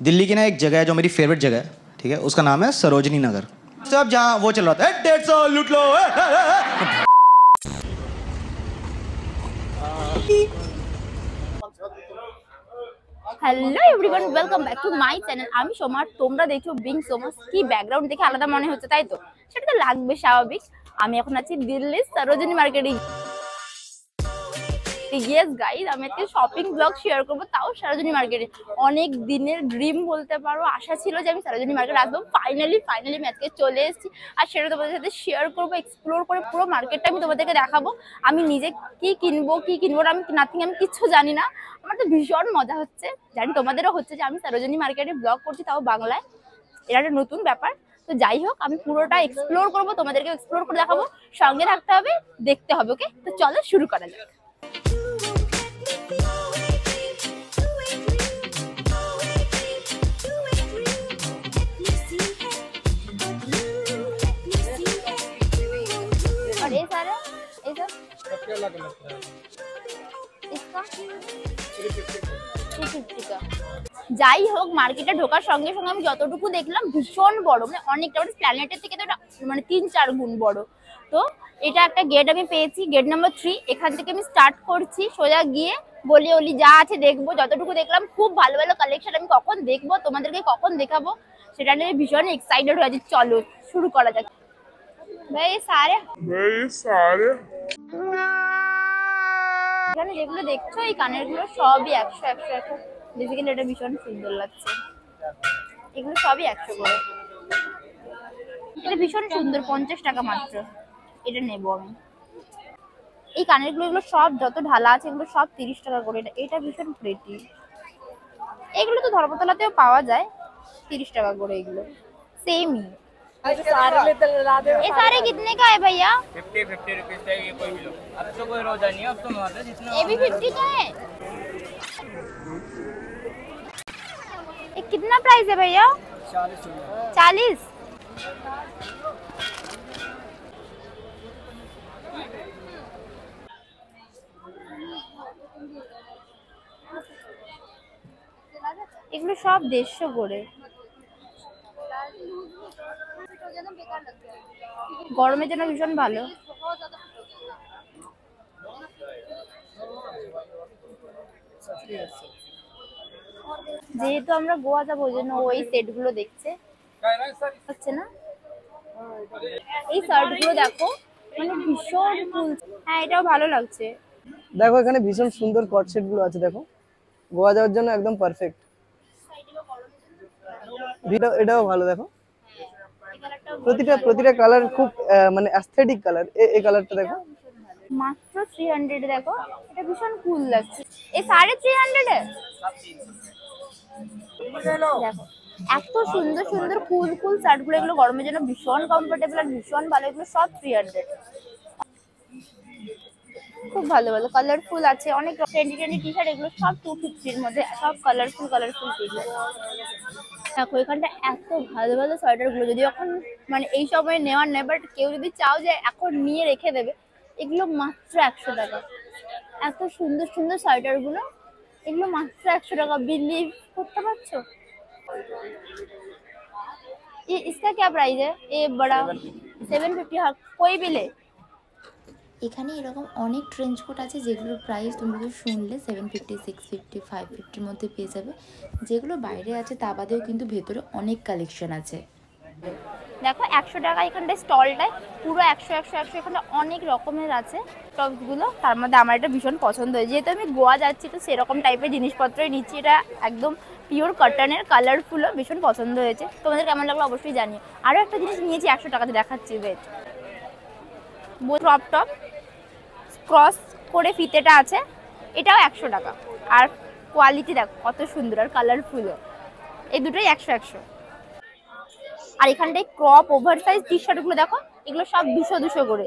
दिल्ली की ना एक जगह है जो मेरी फेवरेट जगह है, ठीक है, उसका नाम है सरोजनी नगर। सब जहाँ वो चल रहा था 150 लूट लो। Hello everyone, welcome back to my channel. আমি সোমা, তোমরা দেখছো বিং সোমাস। কি ব্যাকগ্রাউন্ড দেখে আলাদা মনে হচ্ছে, তাই তো? সেটা তো লাগবে, স্বাভাবিক। আমি এখন আছি দিল্লির সরোজিনী মার্কেটে। ইয়েস গাইজ, আমি আজকে শপিং ব্লগ শেয়ার করবো, তাও সরোজিনী মার্কেটে। অনেক দিনের ড্রিম বলতে পারো, আশা ছিল যে আমি সরোজিনী মার্কেটে আসবো। ফাইনালি আমি আজকে চলে এসেছি, আর সেটা তোমাদের সাথে শেয়ার করবো, এক্সপ্লোর করে পুরো মার্কেটটা আমি তোমাদেরকে দেখাবো। আমি নিজে কি কিনবো না, আমি নাথিং, আমি কিচ্ছু জানি না। আমার তো ভীষণ মজা হচ্ছে, জানি তোমাদেরও হচ্ছে যে আমি সরোজিনী মার্কেটে ব্লগ করছি, তাও বাংলায়। এটা একটা নতুন ব্যাপার। তো যাই হোক, আমি পুরোটা এক্সপ্লোর করবো, তোমাদেরকে এক্সপ্লোর করে দেখাবো। সঙ্গে থাকতে হবে, দেখতে হবে। ওকে, তো চলো শুরু করা যাক। और ये सारे ये सब क्या लगता है इसका 350 का। যাই হোক, মার্কেটে ঢোকার সঙ্গে সঙ্গে আমি যতটুকু দেখলাম ভীষণ বড়, মানে অনেকটা, মানে প্ল্যানেটের থেকে তো এটা মানে 3-4 গুণ বড়। তো এটা একটা গেট আমি পেয়েছি, গেট নাম্বার 3। এখান থেকে আমি স্টার্ট করছি, সোজা গিয়ে বলি অলি যা আছে দেখবো। যতটুকু দেখলাম খুব ভালো ভালো কালেকশন, আমি কখন দেখবো, তোমাদেরকে কখন দেখাবো সেটা নিয়ে ভীষণ এক্সাইটেড হয়ে আছি। চলো শুরু করা যাক। ভাই সারে এখানে যেগুলো দেখছো, এই কানের গুলো সবই 100 বেসিক্যালি এটা ভীষণ সুন্দর লাগছে। এগুলো সবই 100 করে। এটা ভীষণ সুন্দর, 50 টাকা মাত্র। এটা নেবো আমি। এই কানের গুলো, এগুলো সব যত ঢালা আছে এগুলো সব 30 টাকা করে। এটা ভীষণ প্রিটি। এগুলো তো ধর্মতলাতেও পাওয়া যায়, 30 টাকা করে। এগুলো সেমই। ये सारे कितने का है भैया? 50 रुपीज का ये कोई भी लो। अब तो कोई रोजा नहीं है, अब तो माता जितना ये भी 50 का है। ये कितना प्राइस है भैया? 40। এগুলো সব 150 করে। গরমের জন্য ভীষণ ভালো। যেহেতু আমরা গোয়া যাবো, ওই জন্য ওই সেট গুলো দেখছে, হচ্ছে না? এই শার্ট গুলো দেখো, মানে ভীষণ ফুল। হ্যাঁ, এটাও ভালো লাগছে। দেখো এখানে ভীষণ সুন্দর কট সেট গুলো আছে, দেখো গোয়া যাওয়ার জন্য একদম পারফেক্ট। এটাও ভালো, দেখো প্রতিটা কালার খুব মানে অ্যাস্থেটিক কালার। এই কালারটা দেখো, মাত্র 300। দেখো এটা ভীষণ কুল লাগছে। এই 350 এ দেখো এত সুন্দর সুন্দর কুল শার্ট গুলো। এগুলো গরমের জন্য ভীষণ কমফোর্টেবল আর ভীষণ ভালো। এগুলো সব 300। খুব ভালো ভালো কালারফুল আছে, অনেক ট্রেন্ডি টি শার্ট। এগুলো সব 250 এর মধ্যে, সব কালারফুল টি শার্ট। দেখো এখানটা এত ভালো ভালো সোয়েটার গুলো, যদি এখন মানে এই সময় নেওয়ার নেই, বাট কেউ যদি চাও যে এখন নিয়ে রেখে দেবে, এগুলো মাত্র 100 টাকা। এত সুন্দর সুন্দর সোয়েটার গুলো, এগুলো মাত্র 100 টাকা। বিলিভ করতে পারছো? ये इसका क्या प्राइस है? ये बड़ा 750 कोई भी ले। এখানে এরকম অনেক ট্রেঞ্চ কোট আছে যেগুলোর প্রাইস তুমি তো শুনলে 750, 650, 550-র মধ্যে পেয়ে যাবে। যেগুলো বাইরে আছে তা বাদেও কিন্তু ভেতরে অনেক কালেকশন আছে। দেখো 100 টাকা এখানটায় স্টলটায়, পুরো 100 এখানে অনেক রকমের আছে টপসগুলো। তার মধ্যে আমার এটা ভীষণ পছন্দ হয়েছে, যেহেতু আমি গোয়া যাচ্ছি তো সেরকম টাইপের জিনিসপত্রই নিচ্ছি। এটা একদম পিওর কটনের, কালারফুলও, ভীষণ পছন্দ হয়েছে। তোমাদের কেমন লাগলো অবশ্যই জানিও। আরও একটা জিনিস নিয়েছি 100 টাকাতে, দেখাচ্ছি। ওয়েট, ক্রপ টপ ক্রস করে ফিতেটা আছে, এটাও 100 টাকা। আর কোয়ালিটি দেখো কত সুন্দর আর কালারফুলও। এই দুটোই 100। আর এখানটায় crop over size T shirt গুলো দেখো, এগুলো সব 200 করে।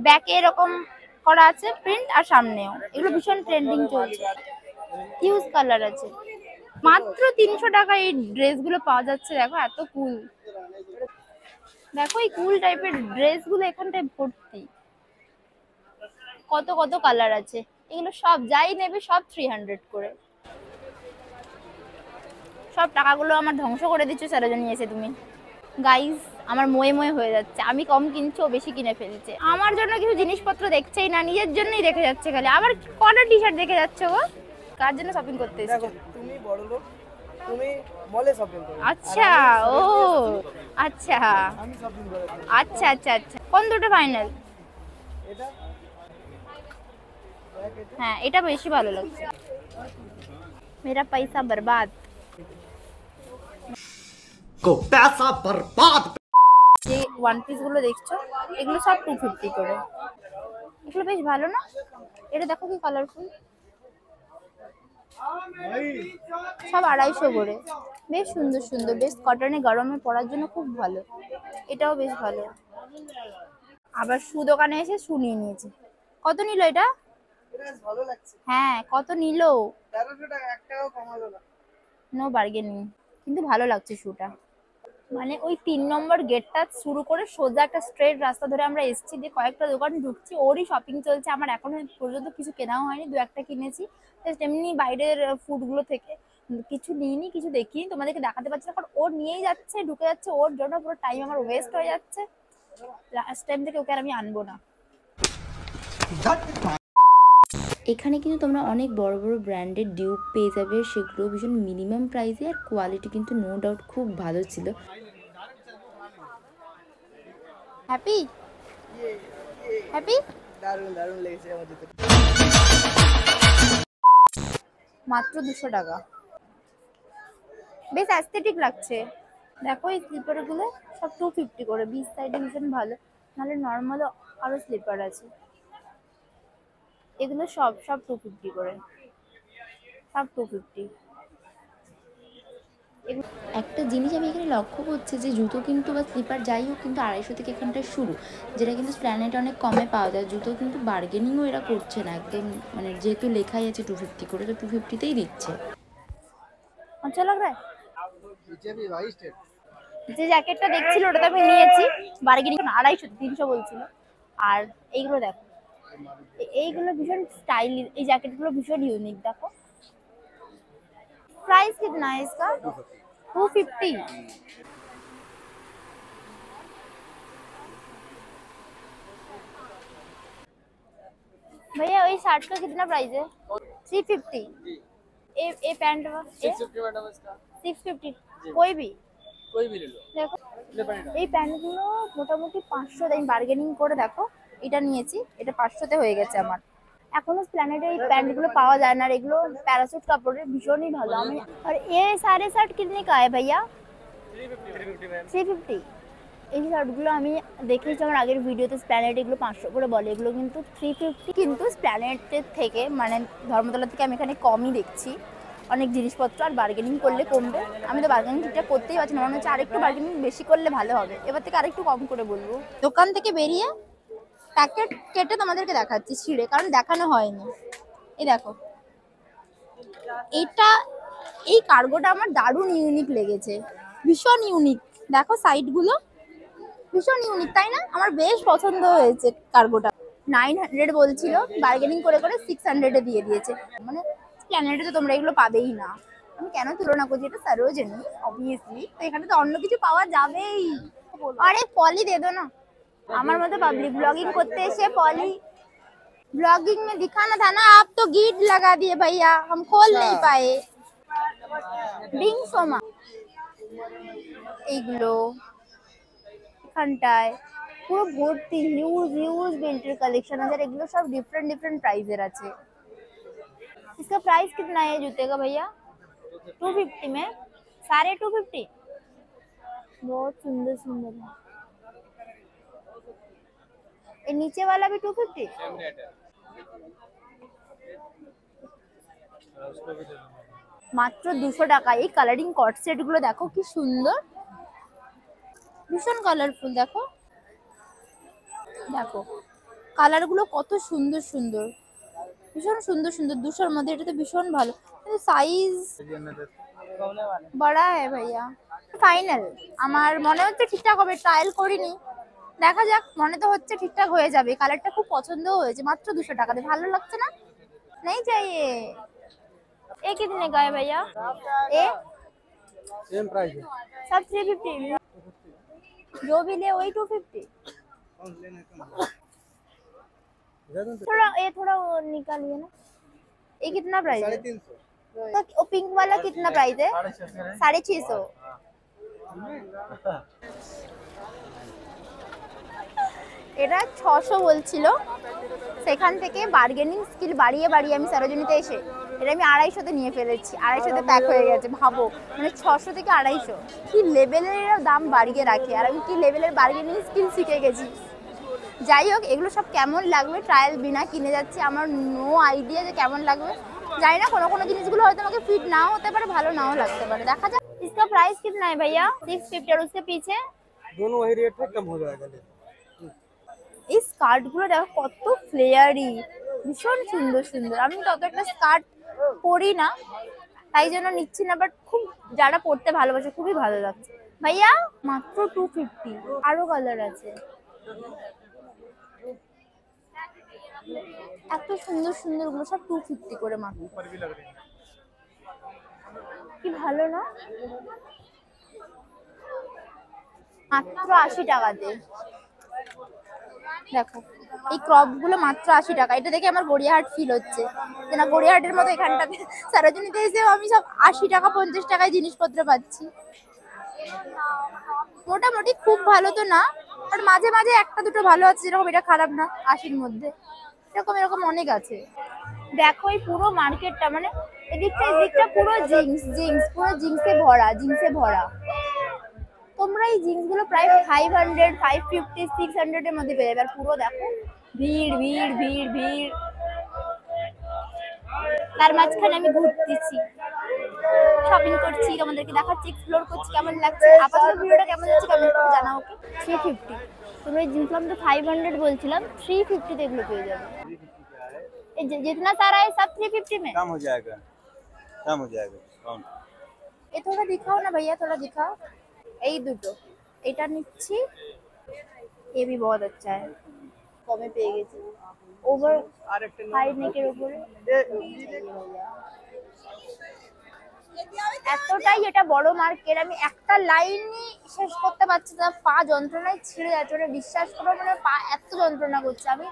ব্যাকে এরকম করা আছে প্রিন্ট, আর সামনেও। এগুলো ভীষণ ট্রেন্ডিং চলছে, হিউজ কালার আছে। মাত্র 300 টাকা এই ড্রেসগুলো পাওয়া যাচ্ছে। দেখো এত কুল। দেখো এই কুল টাইপের ড্রেসগুলো এখানটায় ভর্তি। কত কত কালার আছে। এগুলো সব যাই নেবে সব 300 করে। সব টাকাগুলো আমার ধ্বংস করে দিচ্ছ সরোজিনী এসে তুমি। গাইস আমার ময়ে ময়ে হয়ে যাচ্ছে, আমি কম কিনছি ও বেশি কিনে ফেলছে। আমার জন্য কিছু জিনিসপত্র দেখছেই না, নিজের জন্যই দেখে যাচ্ছে খালি। আবার কটা টি শার্ট দেখে যাচ্ছে ও, কার জন্য শপিং করতে এসেছো? দেখো তুমি বড় লোক, তুমি মলে শপিং করো। আচ্ছা ও আচ্ছা আমি শপিং করে দিই। আচ্ছা আচ্ছা আচ্ছা, কোন দুটো ফাইনাল? এটা হ্যাঁ এটা বেশি ভালো লাগছে। মেরা পয়সা বরবাদ को पैसा बर्बाद। যে ওয়ান পিস গুলো দেখছো এগুলো সব 250 করে। এগুলো বেশ ভালো না? এটা দেখো কি কালারফুল, সব 250 করে। বেশ সুন্দর সুন্দর, বেশ কটনে গরমে পরার জন্য খুব ভালো। এটাও বেশ ভালো। আবার শু দোকানে এসে শু নিয়ে নিয়েছে। কত নিল এটা? এটা বেশ ভালো লাগছে। হ্যাঁ কত নিল? 1300 টাকা, 1 টাকাও কমালো না। নো বার্গেনিং, কিন্তু ভালো লাগছে শুটা। মানে ওই 3 নম্বর গেটটা শুরু করে সোজা একটা স্ট্রেট রাস্তা ধরে আমরা এসেছি, দিয়ে কয়েকটা দোকান ঢুকছি, ওরই শপিং চলছে। আমার এখনো পর্যন্ত কিছু কেনাও হয়নি, 2-1টা কিনেছি জাস্ট এমনি বাইরের ফুডগুলো থেকে। কিছু নিইনি, কিছু দেখিনি, তোমাদেরকে দেখাতে পারছি না কারণ ও নিয়েই যাচ্ছে, ঢুকে যাচ্ছে, ওর জন্য পুরো টাইম আমার ওয়েস্ট হয়ে যাচ্ছে। লাস্ট টাইম থেকে ওকে আর আমি আনবো না। এখানে কিন্তু তোমরা অনেক বড় বড় ব্র্যান্ডের ডিউপ পেয়ে যাবে, সেগুলো ভীষণ মিনিমাম প্রাইসে, আর কোয়ালিটি কিন্তু নো ডাউট খুব ভালো ছিল। হ্যাপি হ্যাপি দারুণ দারুণ লেগেছে আমার জুতো। মাত্র 200 টাকা, বেশ অ্যাস্থেটিক লাগছে। দেখো এই স্লিপারগুলো সব 250 করে, বিচ সাইডে ভীষণ ভালো। নাহলে নর্মাল আরো স্লিপার আছে, এগুলো সব 250 করে, সব 250। একটা জিনিস আমি এখানে লক্ষ্য করছি যে জুতো কিন্তু বা স্লিপার যাই হোক কিন্তু 250 থেকে এখানটায় শুরু, যেটা কিন্তু স্প্ল্যানেটে অনেক কমে পাওয়া যায়। জুতো কিন্তু বার্গেনিংও এরা করছে না একদম, মানে যেহেতু লেখাই আছে 250 করে, তো 250তেই দিচ্ছে। আচ্ছা লাগ রা पीछे भी भाई स्टेट যে জ্যাকেটটা দেখছিল ওটা তো আমি নিয়েছি, বার্গেনিং 250-300 বলছিল। আর এইগুলো দেখো, এইগুলো ভীষণ স্টাইলিশ, এই জ্যাকেটগুলো ভীষণ ইউনিক। দেখো प्राइस कितना है इसका? 250। भैया वही शर्ट का कितना प्राइस है? 350। ये पैंट 650। कोई भी ले लो। দেখো এই প্যান্টগুলো মোটামুটি 500, আমি বার্গেনিং করে দেখো এটা নিয়েছি, এটা 500-তে হয়ে গেছে আমার। এখনো প্ল্যানেটে এই প্যান্টগুলো পাওয়া যায় না, আর এগুলো প্যারাসুট কাপড়ের, ভীষণই ভালো। আমি আর ये सारे शर्ट कितने का है भैया? 350। এই শার্টগুলো আমি দেখেছি আমার আগের ভিডিওতে, প্ল্যানেট এগুলো 500 করে বলে, এগুলো কিন্তু 350। কিন্তু প্ল্যানেটের থেকে মানে ধর্মতলা থেকে আমি এখানে কমই দেখছি অনেক জিনিসপত্র, আর বার্গেনিং করলে কমবে। আমি তো বার্গেনিং ঠিকঠাক করতেই পারছি না, মনে হচ্ছে আরেকটু বার্গেনিং বেশি করলে ভালো হবে। এবার থেকে আরেকটু কম করে বলবো। দোকান থেকে বেরিয়ে প্যাকেট কেটে তোমাদেরকে দেখাচ্ছি ছিঁড়ে, কারণ দেখানো হয়নি। এই দেখো এইটা, এই কার্গোটা আমার দারুণ ইউনিক লেগেছে, ভীষণ ইউনিক। দেখো সাইডগুলো ভীষণ ইউনিক, তাই না? আমার বেশ পছন্দ হয়েছে কার্গোটা। 900 বলছিল, বার্গেনিং করে করে 600-এ দিয়ে দিয়েছে। মানে প্ল্যানেটে তো তোমরা এগুলো পাবেই না, আমি কেন তুলনা করছি, এটা সরোজিনী অবভিয়াসলি, তো এখানে তো অন্য কিছু পাওয়া যাবেই। আরে পলি দে দো না, আমার মতো পাবলিক ব্लॉगिंग করতে এসে पॉली ब्लॉगिंग में दिखाना था ना, आप तो गीट लगा दिए भैया, हम खोल नहीं पाए। बिंग सोमा এইগুলো এখানটায় পুরো ভর্তি হিউজ হিউজ বেল্টের কালেকশন আছে, আর এগুলো সব ডিফারেंट डिफरेंट प्राइसेर আছে। इसका प्राइस कितना है जूते का भैया? 250 में सारे 250। बहुत सुंदर सुंदर है। ये नीचे वाला भी 250। सेम रेट है। মাত্র 200 টাকা। এই কালারিং কট সেট গুলো দেখো কি সুন্দর, ভীষণ কালারফুল। দেখো দেখো কালার গুলো কত সুন্দর সুন্দর, ভীষণ সুন্দর সুন্দর। 200-র মধ্যে এটা তো ভীষণ ভালো, কিন্তু সাইজ বড় है भैया। ফাইনাল আমার মনে হচ্ছে ঠিকঠাক হবে, ট্রায়াল করিনি, দেখা যাক। মনে তো হচ্ছে ঠিকঠাক হয়ে যাবে, কালারটা খুব পছন্দও হয়েছে। মাত্র 200 টাকাতে ভালো লাগছে না? नहीं चाहिए। ये कितने का है भैया? ये सेम प्राइस है। सब 350, जो भी ले वही 250। थोड़ा वो निकालिए ना। ये कितना प्राइस है? 350। तो पिंक वाला कितना प्राइस है? 650। এটা 600 বলছিল, সেখান থেকে বার্গেনিং স্কিল বাড়িয়ে বাড়িয়ে আমি সরোজিনীতে এসে এটা আমি 250-তে নিয়ে ফেলেছি। 250-তে প্যাক হয়ে গেছে। ভাবো, মানে 600 থেকে 250 কি লেভেলের দাম বাড়িয়ে রাখে, আর আমি কি লেভেলের বার্গেনিং স্কিল শিখে গেছি। যাই হোক, এগুলো সব কেমন লাগবে ট্রায়াল বিনা কিনে যাচ্ছি, আমার নো আইডিয়া যে কেমন লাগবে। জানি না, কোনো কোনো জিনিসগুলো হয়তো আমাকে ফিট নাও হতে পারে, ভালো নাও লাগতে পারে, দেখা যাক। इसका प्राइस कितना है भैया? 650। और उसके पीछे दोनों वही रेट है, कम हो जाएगा। এই স্কার্টগুলো দেখো কত ফ্লেয়ারি, ভীষণ সুন্দর সুন্দর। আমি তত একটা স্কার্ট পরি না, তাই জন্য নিচ্ছি না, বাট খুব যারা পরতে ভালোবাসে খুবই ভালো লাগছে। ভাইয়া মাত্র 250। আরো কালার আছে, এত সুন্দর সুন্দর গুলো সব 250 করে মাত্র। কি ভালো না, মাত্র 80 টাকাতে। দেখো এই ক্রপ গুলো মাত্র 80 টাকা। এটা দেখে আমার গড়িয়াহাট ফিল হচ্ছে যে না, গড়িয়াহাটের মতো এখানটাতে সরোজিনীতে এসেও আমি সব 80 টাকা 50 টাকায় জিনিসপত্র পাচ্ছি। মোটামুটি খুব ভালো তো না, বাট মাঝে মাঝে একটা দুটো ভালো আছে, যেরকম এটা খারাপ না 80-র মধ্যে। এরকম অনেক আছে। দেখো এই পুরো মার্কেটটা, মানে এদিকটা পুরো জিন্স পুরো জিন্সে ভরা। তোমরা এই জিন্সগুলো প্রায় 500, 550, 600 এর মধ্যে পেয়ে যাবে। আর পুরো দেখো ভিড় ভিড় ভিড় ভিড়। তার মাঝখানে আমি ঘুরতেছি, শপিং করছি, তোমাদেরকে দেখাচ্ছি, এক্সপ্লোর করছি, কেমন লাগছে। আপাতত ভিডিওটা কেমন লাগছে কমেন্ট করে জানাও। ওকে 350। তোমরা এই জিন্সগুলো আমি তো 500 বলছিলাম, 350 তে এগুলো পেয়ে যাবে। जितना सारा है सब 350 में कम हो जाएगा, कम हो जाएगा। ये थोड़ा दिखाओ ना भैया, थोड़ा दिखाओ। এই দুটো, এটা নিচ্ছি। ये भी बहुत अच्छा है, কমে পেয়ে গেছি। ওভার হাই নেকের উপরে এতটাই এটা বড় মার্কেট, আমি একটা লাইনই শেষ করতে পারছি না, পা যন্ত্রণায় ছিঁড়ে যাচ্ছে। ওটা বিশ্বাস করো, মানে পা এত যন্ত্রণা করছে। আমি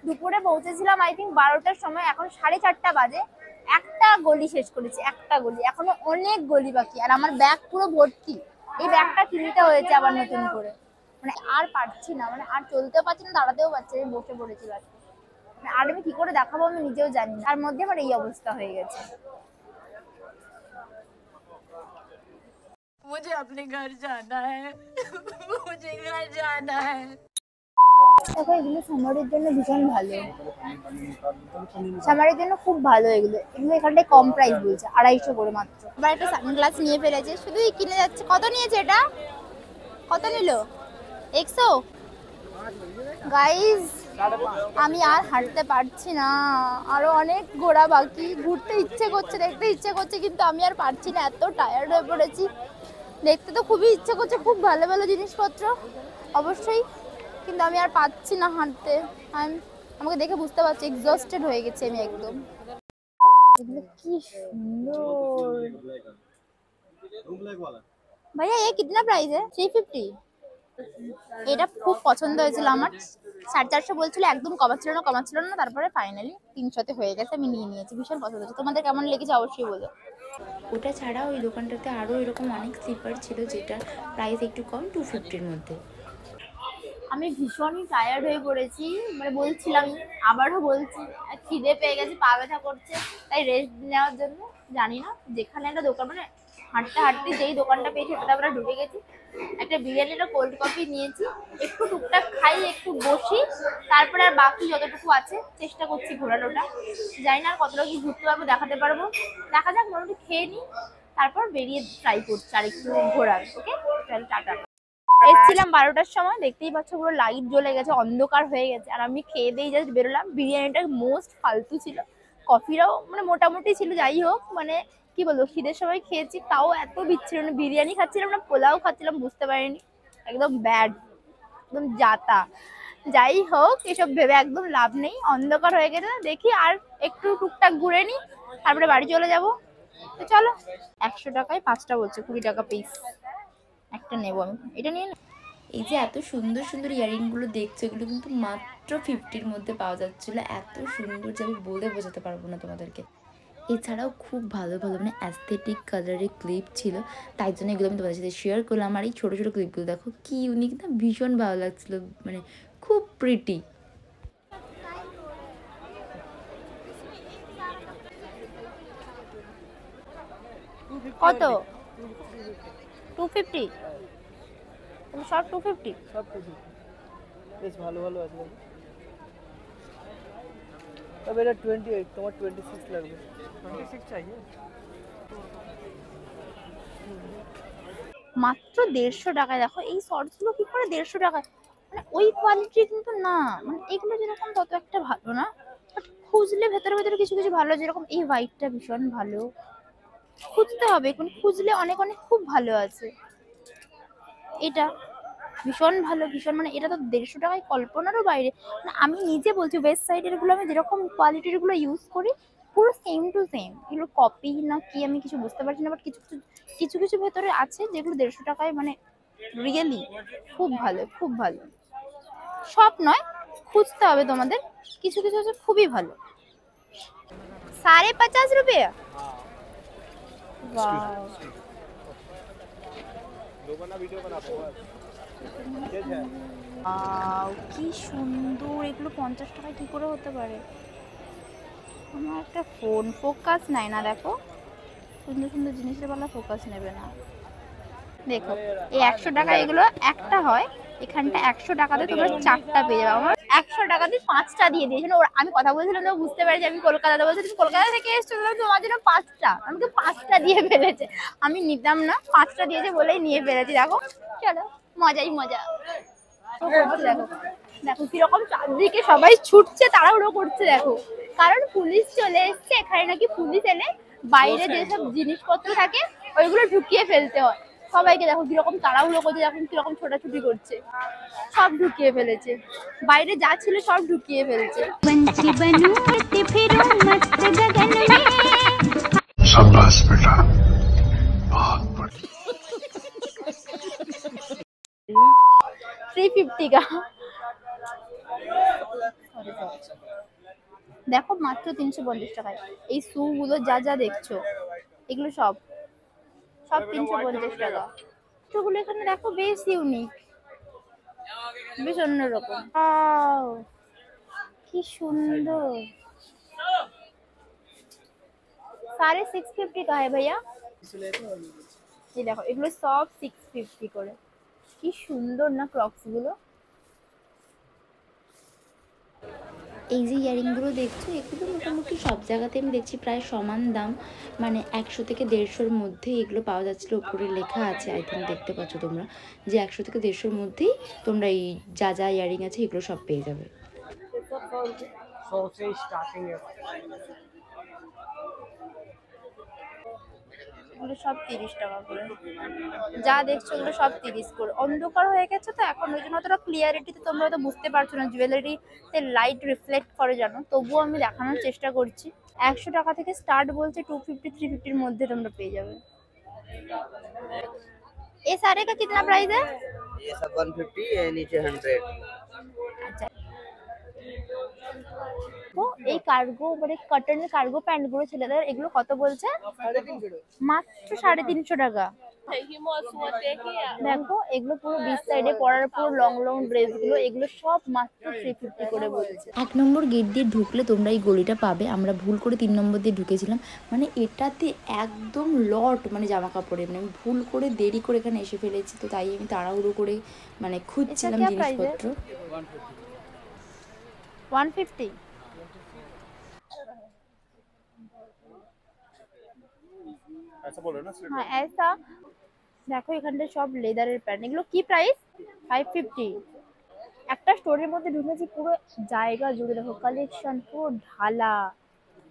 দুপুরে পৌঁছেছিলাম আই থিঙ্ক 12টার সময়, এখন 4:30 বাজে। একটা গলি শেষ করেছি, একটা গলি, এখনো অনেক গলি বাকি। আর আমার ব্যাগ পুরো ভর্তি, এই ব্যাগটা কিনতে হয়েছে আবার নতুন করে। মানে আর পারছি না, মানে আর চলতেও পারছি না, দাঁড়াতেও পারছি না, বসে পড়েছি ব্যাগ। মানে আর আমি কি করে দেখাবো আমি নিজেও জানি না। তার মধ্যে আমার এই অবস্থা হয়ে গেছে। मुझे अपने घर जाना है, मुझे घर जाना है। দেখো এগুলো সামারের জন্য ভীষণ ভালো, সামারের জন্য খুব ভালো। এগুলো এখানটায় কম প্রাইস বলছে, 250 করে মাত্র। আবার একটা সানগ্লাস নিয়ে ফেলেছে, শুধুই কিনে যাচ্ছে। কত নিয়েছে এটা? কত নিল? 100। গাইজ আমি আর হাঁটতে পারছি না, আরো অনেক ঘোরা বাকি। ঘুরতে ইচ্ছে করছে, দেখতে ইচ্ছে করছে, কিন্তু আমি আর পারছি না, এত টায়ার্ড হয়ে পড়েছি। দেখতে তো খুবই ইচ্ছে করছে, খুব ভালো ভালো জিনিসপত্র অবশ্যই, কিন্তু আমি আর পাচ্ছি না হাঁটতে। আমাকে দেখে বুঝতে পারছি এক্সস্টেড হয়ে গেছে আমি একদম। এগুলো কি সুন্দর। ভাইয়া ये कितना प्राइस है? 350। এটা খুব পছন্দ হয়েছিল আমার, 450 বলছিল, একদম কমাচ্ছিল না, তারপরে ফাইনালি 300-তে হয়ে গেছে, আমি নিয়ে নিয়েছি। ভীষণ পছন্দ হয়েছে। তোমাদের কেমন লেগেছে অবশ্যই বলো। ওটা ছাড়া ওই দোকানটাতে আরও এরকম অনেক স্লিপার ছিল, যেটার প্রাইস একটু কম, 250-র মধ্যে। আমি ভীষণই টায়ার্ড হয়ে পড়েছি, মানে বলছিলাম, আবারও বলছি, খিদে পেয়ে গেছে, পা ব্যথা করছে, তাই রেস্ট নেওয়ার জন্য জানি না যেখানে একটা দোকান, মানে হাঁটতে হাঁটতে যেই দোকানটা পেয়েছি ওটাতে আমরা ঢুকে গেছি। একটা বিরিয়ানি, একটা কোল্ড কফি নিয়েছি, একটু টুকটাক খাই, একটু বসি, তারপরে আর বাকি যতটুকু আছে চেষ্টা করছি ঘোরানোটা। জানি না আর কতটা কি ঘুরতে পারবো, দেখাতে পারবো, দেখা যাক। মোটামুটি খেয়ে নিই, তারপর বেরিয়ে ট্রাই করছি আর একটু ঘোরার। ওকে, চল টাটা। এসেছিলাম 12টার সময়, দেখতেই পাচ্ছ পুরো লাইট জ্বলে গেছে, অন্ধকার হয়ে গেছে, আর আমি খেয়ে দিয়ে জাস্ট বেরোলাম। বিরিয়ানিটা মোস্ট ফালতু ছিল, কফিটাও মানে মোটামুটি ছিল। যাই হোক, মানে কি বলবো, খিদের সময় খেয়েছি, তাও এত বিচ্ছিন্ন। বিরিয়ানি খাচ্ছিলাম না পোলাও খাচ্ছিলাম, বুঝতে পারিনি, একদম ব্যাড, একদম জাতা। যাই হোক, এসব ভেবে একদম লাভ নেই, অন্ধকার হয়ে গেছে। দেখি আর একটু টুকটাক ঘুরে নিই, তারপরে বাড়ি চলে যাব। তো চলো 100 টাকায় 5টা বলছে, 20 টাকা পিস। একটা নেবো আমি, এটা নিয়ে নে। এই যে এত সুন্দর সুন্দর ইয়াররিংগুলো দেখছো, এগুলো কিন্তু মাত্র 50-র মধ্যে পাওয়া যাচ্ছিলো। এত সুন্দর যে আমি বলে বোঝাতে পারবো না তোমাদেরকে। এছাড়াও খুব ভালো ভালো মানে অ্যাস্থেটিক কালারের ক্লিপ ছিল, তাই জন্য এগুলো আমি তোমাদের সাথে শেয়ার করলাম। আর এই ছোটো ছোটো ক্লিপগুলো দেখো কি ইউনিক না, ভীষণ ভালো লাগছিলো, মানে খুব প্রিটি। কত? 250? সব 250? সব কিছু বেশ ভালো ভালো আছে। তবে এটা 28, তোমার 26 লাগবে। 26 চাই? মাত্র 150 টাকায়। দেখো এই শর্টসগুলো কি করে 150 টাকায়, মানে ওই কোয়ালিটি কিন্তু না, মানে এগুলো যেরকম তত একটা ভালো না, বাট খুঁজলে ভেতরে ভেতরে কিছু কিছু ভালো, যেরকম এই হোয়াইটটা ভীষণ ভালো, খুঁজতে হবে, এখন খুঁজলে অনেক অনেক খুব ভালো আছে। এটা ভীষণ ভালো, ভীষণ, মানে এটা তো 150 টাকায় কল্পনারও বাইরে। মানে আমি নিজে বলছি ওয়েস্ট সাইডের গুলো আমি যেরকম কোয়ালিটির গুলো ইউজ করি পুরো সেম টু সেম, এগুলো কপি না কি আমি কিছু বুঝতে পারছি না, বাট কিছু কিছু কিছু কিছু ভেতরে আছে যেগুলো 150 টাকায় মানে রিয়েলি খুব ভালো, খুব ভালো। সব নয়, খুঁজতে হবে তোমাদের, কিছু কিছু আছে খুবই ভালো। 50.5 रुपये? वाव, কি সুন্দর এগুলো। 50 টাকায় কি করে হতে পারে? আমার একটা ফোন ফোকাস নাই না, দেখো সুন্দর সুন্দর জিনিসের বেলা ফোকাস নেবে না। দেখো এই 100 টাকা এগুলো একটা হয়, এখানটা 100 টাকাতে তোমরা 4টা পেয়ে যাবে। আমার 100 টাকাতে 5টা দিয়ে দিয়েছিল। আমি কথা বলছিলাম তো বুঝতে পেরেছি আমি কলকাতাতে, বলছি তুমি কলকাতা থেকে এসছো, তোমার জন্য 5টা, আমাকে 5টা দিয়ে ফেলেছে। আমি নিতাম না, 5টা দিয়েছে বলেই নিয়ে ফেলেছি। দেখো চলো, মজাই মজা। দেখো দেখো কিরকম চারদিকে সবাই ছুটছে, তাড়াহুড়ো করছে দেখো, কারণ পুলিশ চলে এসছে। এখানে নাকি পুলিশ এলে বাইরে যেসব জিনিসপত্র থাকে ওইগুলো ঢুকিয়ে ফেলতে হয়। সবাইকে দেখো কিরকম তাড়াহুড়ো করছে, এখন কিরকম ছোটাছুটি করছে, সব ঢুকিয়ে ফেলেছে, বাইরে যা ছিল সব ঢুকিয়ে ফেলছে। शाबाश बेटा। 350 का দেখো মাত্র 350 টাকায়। এই শু গুলো যা যা দেখছো এগুলো সব সব 350 টাকা। এগুলো এখানে দেখো বেশ ইউনিক, বেশ অন্যরকম। কি সুন্দর। 650 का है भैया। এই দেখো এগুলো সব 650 করে। কি সুন্দর না ক্রক্স গুলো। এই যে ইয়ারিংগুলো দেখছো এগুলো মোটামুটি সব জায়গাতে আমি দেখছি প্রায় সমান দাম, মানে 100 থেকে 150-র মধ্যেই এগুলো পাওয়া যাচ্ছিলো। ওপরে লেখা আছে, আই থিঙ্ক দেখতে পাচ্ছ তোমরা, যে 100 থেকে 150-র মধ্যেই তোমরা এই যা যা ইয়ারিং আছে এগুলো সব পেয়ে যাবে। এগুলো সব 30 টাকা করে। যা দেখছো এগুলো সব 30 করে। অন্ধকার হয়ে গেছে তো এখন, ওই জন্য অতটা ক্লিয়ারিটিতে তোমরা হয়তো বুঝতে পারছো না, জুয়েলারিতে লাইট রিফ্লেক্ট করে জানো, তবুও আমি দেখানোর চেষ্টা করছি। 100 টাকা থেকে স্টার্ট বলছে, 250-350-র মধ্যে তোমরা পেয়ে যাবে। ये सारे का कितना प्राइस है? ये सब 150, ये नीचे 100। আচ্ছা, তো এই কার্গো মানে কটনের কার্গো প্যান্ট গুলো ছেলেদের, এগুলো কত বলছে? মাত্র 350 টাকা। দেখো এগুলো পুরো বিচ সাইডে পরার পুরো লং লং ড্রেস গুলো, এগুলো সব মাত্র 350 করে বলছে। 1 নম্বর গেট দিয়ে ঢুকলে তোমরা এই গলিটা পাবে। আমরা ভুল করে 3 নম্বর দিয়ে ঢুকেছিলাম, মানে এটাতে একদম লট মানে জামা কাপড়ের, মানে আমি ভুল করে দেরি করে এখানে এসে ফেলেছি, তো তাই আমি তাড়াহুড়ো করে মানে খুঁজছিলাম জিনিসপত্র। 150। হ্যাঁ ऐसा। দেখো এখানটা সব লেদারের প্যান্ট, এগুলো কি প্রাইস? 550। একটা স্টোরের মধ্যে ঢুকেছি, পুরো জায়গা জুড়ে দেখো কালেকশন, পুরো ঢালা,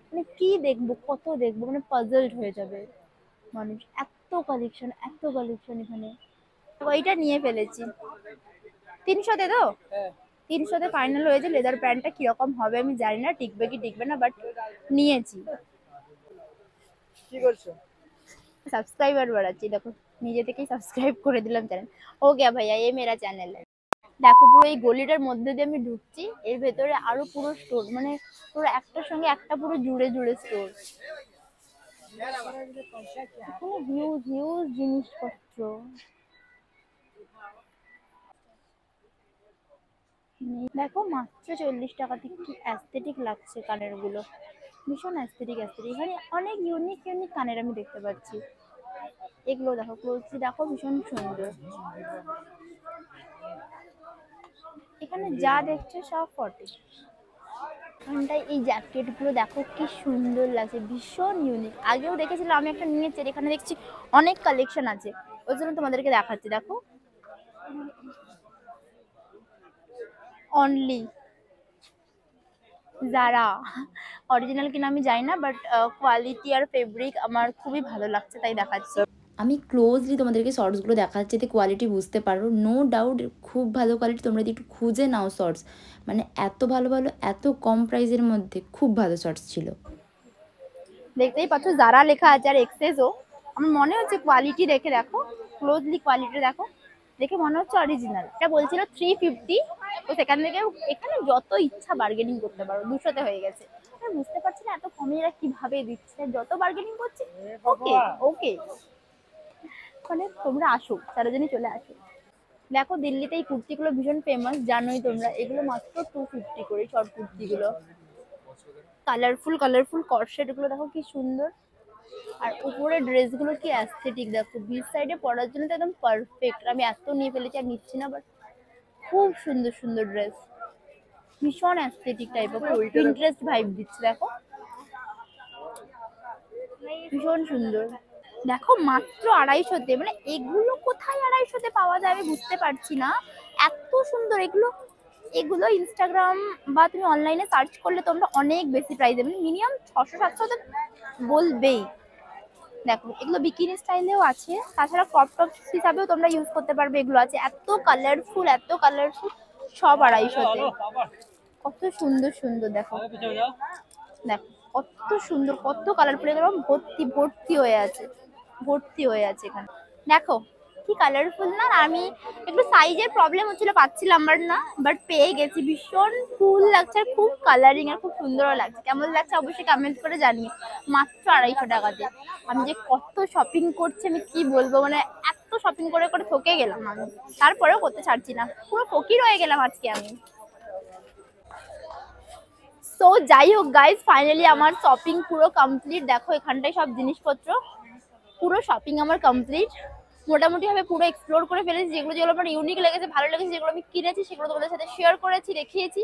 মানে কি দেখবো কত দেখবো, মানে পাজলড হয়ে যাবে মানুষ, এত কালেকশন এত কালেকশন এখানে। ওইটা নিয়ে ফেলেছি 300-তে, তো 300-তে ফাইনাল হয়েছে। লেদার প্যান্টটা কিরকম হবে আমি জানি না, টিকবে কি টিকবে না, বাট নিয়েছি। কি করছো? सब्सक्राइबर बढ़ाচ্ছি দেখো নিজে থেকেই সাবস্ক্রাইব করে দিলাম চ্যানেল। ও গয়া ভাইয়া ये मेरा চ্যানেল है। দেখো পুরো এই গলিটার মধ্যে দিয়ে আমি ঢুকছি, এর ভেতরে আরো পুরো স্টোর, মানে পুরো একটার সঙ্গে একটা পুরো জুড়ে জুড়ে স্টোর। এখানে হিউজ হিউজ জিনিসপত্র। দেখো মাত্র 40 টাকাতে কি অ্যাস্থেটিক লাগছে কানের গুলো, ভীষণ অ্যাস্থেটিক অ্যাস্থেটিক। এখানে অনেক ইউনিক ইউনিক কানের আমি দেখতে পাচ্ছি। এগুলো দেখো ক্লোজলি দেখো, ভীষণ সুন্দর। এখানে যা দেখছো সব 40। এখানটায় এই জ্যাকেট গুলো দেখো কি সুন্দর লাগছে, ভীষণ ইউনিক। আগেও দেখেছিলাম আমি একটা নিয়েছি, এখানে দেখছি অনেক কালেকশন আছে, ওই জন্য তোমাদেরকে দেখাচ্ছি। দেখো অনলি যারা অরিজিনাল কিনা আমি জানি না, বাট কোয়ালিটি আর ফেব্রিক আমার খুবই ভালো লাগছে তাই দেখাচ্ছি। আমি ক্লোজলি তোমাদেরকে শর্টসগুলো দেখাচ্ছি, এতে কোয়ালিটি বুঝতে পারো। নো ডাউট খুব ভালো কোয়ালিটি, তোমরা যদি একটু খুঁজে নাও শর্টস, মানে এত ভালো ভালো এত কম প্রাইসের মধ্যে খুব ভালো শর্টস ছিল। দেখতেই পাচ্ছ যারা লেখা আছে আর এক্সেসও, আমার মনে হচ্ছে কোয়ালিটি দেখে দেখো, ক্লোজলি কোয়ালিটি দেখো, দেখে মনে হচ্ছে অরিজিনাল। এটা বলছিল 350, তো সেখান থেকে এখানে যত ইচ্ছা বার্গেনিং করতে পারো, 200-তে হয়ে গেছে। আমি বুঝতে পারছি না এত কমে এরা কিভাবে দিচ্ছে, যত বার্গেনিং করছে ওকে ওকে। মানে তোমরা আসো, সরোজিনী চলে আসো। দেখো দিল্লিতে এই কুর্তিগুলো ভীষণ ফেমাস, জানোই তোমরা। এগুলো মাত্র 250 করে শর্ট কুর্তিগুলো। কালারফুল কালারফুল কর্সেট গুলো দেখো কি সুন্দর, আর উপরে ড্রেসগুলো কি অ্যাস্থেটিক দেখো, বিচ সাইডে পরার জন্য তো একদম পারফেক্ট। আমি এত নিয়ে ফেলেছি আর নিচ্ছি না, বাট খুব সুন্দর সুন্দর ড্রেস, ভীষণ অ্যাস্থেটিক টাইপের, পিন্টারেস্ট ভাইব দিচ্ছে। দেখো ভীষণ সুন্দর। দেখো মাত্র 250-তে, মানে এগুলো কোথায় 250-তে পাওয়া যায় আমি বুঝতে পারছি না, এত সুন্দর এগুলো। এগুলো ইনস্টাগ্রাম বা তুমি অনলাইনে সার্চ করলে তোমরা অনেক বেশি প্রাইসে, মানে মিনিমাম 600-700 বলবেই। দেখো এগুলো বিকিনি স্টাইলেও আছে, তাছাড়া ক্রপ টপ হিসাবেও তোমরা ইউজ করতে পারবে। এগুলো আছে এত কালারফুল সব 250-তে। কত সুন্দর সুন্দর দেখো, দেখো কত সুন্দর, কত কালারফুল, এগুলো ভর্তি ভর্তি হয়ে আছে, ভর্তি হয়ে আছে এখানে। দেখো কি কালারফুল না। আমি একটু সাইজের প্রবলেম হচ্ছিল, পাচ্ছিলাম না, বাট পেয়ে গেছি। ভীষণ ফুল লাগছে আর খুব কালারিং আর খুব সুন্দরও লাগছে। কেমন লাগছে অবশ্যই কমেন্ট করে জানিও। মাত্র 250 টাকাতে আমি যে কত শপিং করছি আমি কি বলবো, মানে এত শপিং করে করে ঠকে গেলাম আমি, তারপরেও করতে ছাড়ছি না, পুরো ফকির হয়ে গেলাম আজকে আমি। সো যাই হোক গাইজ, ফাইনালি আমার শপিং পুরো কমপ্লিট। দেখো এখানটায় সব জিনিসপত্র, পুরো শপিং আমার কমপ্লিট। মোটামুটি ভাবে পুরো এক্সপ্লোর করে ফেলেছি। যেগুলো যেগুলো আমার ইউনিক লেগেছে, ভালো লেগেছে, যেগুলো আমি কিনেছি সেগুলো তোমাদের সাথে শেয়ার করেছি, দেখিয়েছি।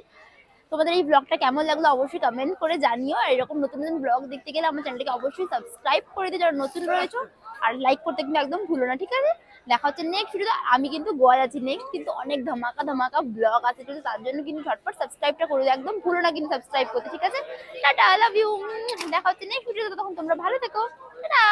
তোমাদের এই ব্লগটা কেমন লাগলো অবশ্যই কমেন্ট করে জানিও। আর এরকম নতুন নতুন ব্লগ দেখতে গেলে আমার চ্যানেলটাকে অবশ্যই সাবস্ক্রাইব করে দিও যারা নতুন রয়েছে, আর লাইক করতে কিন্তু একদম ভুলো না, ঠিক আছে? দেখা হচ্ছে নেক্সট ভিডিওতে। আমি কিন্তু গোয়া যাচ্ছি, নেক্সট কিন্তু অনেক ধামাকা ধামাকা ব্লগ আছে, কিন্তু তার জন্য কিন্তু ঝটপট সাবস্ক্রাইবটা করে দিও, একদম ভুলো না কিন্তু সাবস্ক্রাইব করতে, ঠিক আছে? টাটা, আই লাভ ইউ। দেখা হচ্ছে নেক্সট ভিডিওতে, তখন তোমরা ভালো থেকো, টাটা।